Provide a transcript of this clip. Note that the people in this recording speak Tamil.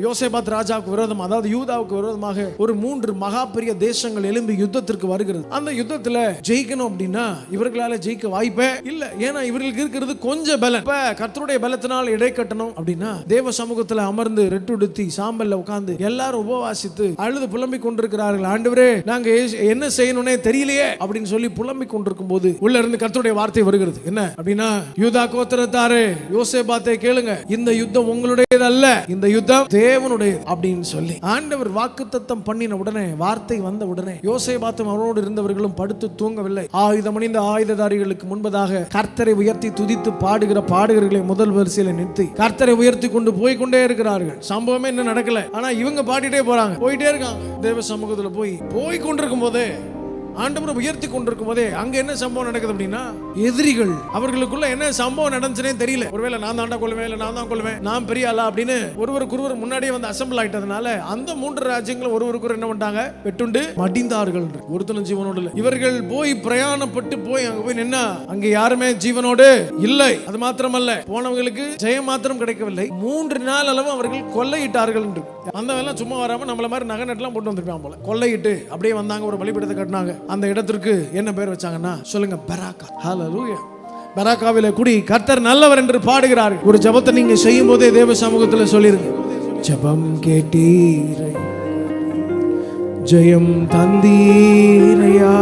யோசேபாத் ராஜாவுக்கு விரோதம், அதாவது யூதாவுக்கு விரோதமாக ஒரு 3 மகா பெரிய தேசங்கள் எழும்பி யுத்தத்திற்கு வருகிறது. அந்த யுத்தத்துல ஜெயிக்கணும் அப்படின்னா இவர்களால ஜெயிக்க வாய்ப்பே இல்ல. ஏன்னா இவர்களுக்கு இருக்கிறது கொஞ்சம் பலம். இப்ப கர்த்தருடைய பலத்தினால் இடை கட்டணும் அப்படின்னா தேவ சமூகத்துல அமர்ந்து ரெட்டுடுத்தி சாம்பல்ல உட்கார்ந்து எல்லாரும் உபவாசித்து அழுது புலம்பிக் கொண்டிருக்கிறார்கள். ஆண்டவரே, நாங்க என்ன செய்யணும்னே தெரியலையே அப்படின்னு சொல்லி புலம்பிக் கொண்டிருக்கும் போது உள்ள இருந்து கர்த்தருடைய வார்த்தை வருகிறது. என்ன அப்படின்னா, யூதா கோத்திரத்தாரே, யோசேபாத்தை கேளுங்க, இந்த யுத்தம் உங்களுடையது அல்ல, இந்த யுத்தம் தேவனுடைய அப்படின்னு சொல்லி ஆண்டவர் வாக்குத்தத்தம் பண்ணின உடனே, வார்த்தை வந்த உடனே யோசேபாத்தும் அவரோடு இருந்தவர்களும் படுத்து தூங்கவில்லை. ஆயுதம் அணிந்த ஆயுததாரிகளுக்கு முன்பதாக கர்த்தரை உயர்த்தி துதித்து பாடுகிற பாடுகிறவர்களை முதல் வரிசையில நிறுத்தி கர்த்தரை உயர்த்தி கொண்டு போய் கொண்டே இருக்கிறார்கள். சம்பவமே இன்னும் நடக்கல, ஆனா இவங்க பாடிட்டே போறாங்க, போயிட்டே இருக்காங்க. தேவ சமூகத்துல போய் கொண்டிருக்கும் போதே, ஆண்டவரை உயர்த்தி கொண்டிருக்கும் போதே அங்க என்ன சம்பவம் நடக்குது அப்படின்னா, எதிரிகள் அவர்களுக்குள்ள என்ன சம்பவம் நடந்துச்சுனே தெரியல. ஒருவேளை நான் தாண்டா கொள்வேன், இல்ல நான் தான் கொள்வேன், நான் பெரிய ஆளா அப்படின்னு ஒருவருக்குருவர் முன்னாடியே வந்து அசம்பிள் ஆயிட்டதுனால அந்த 3 ராஜ்யங்களும் ஒருவருக்கு என்ன பண்ணிட்டாங்க, வெட்டுண்டு மடிந்தார்கள். ஒருத்தனும் ஜீவனோடு இல்லை. இவர்கள் போய் பிரயாணப்பட்டு போய் அங்க போய் நின்னா அங்க யாருமே ஜீவனோடு இல்லை. அது மாத்திரமல்ல, போனவங்களுக்கு ஜெயம் மாத்திரம் கிடைக்கவில்லை, 3 நாள் அளவு அவர்கள் கொள்ளையிட்டார்கள். வந்தவெல்லாம் சும்மா வராம நம்மள மாதிரி நகை நட்டுலாம் போட்டு வந்திருப்பாங்க போல, கொள்ளையிட்டு அப்படியே வந்தாங்க. ஒரு பலிபீடத்தை கட்டினாங்க. அந்த இடத்திற்கு என்ன பேர் வச்சாங்கன்னா, சொல்லுங்க, பராக்கா. ஹல்லேலூயா. பராக்காவிலே கூடி கர்த்தர் நல்லவர் என்று பாடுகிறார்கள். ஒரு ஜெபத்தை நீங்க செய்யும் போதே தேவ சமூகத்தில் சொல்லிருங்க, ஜெபம் கேட்டீரை, ஜெயம் தந்தீரையா.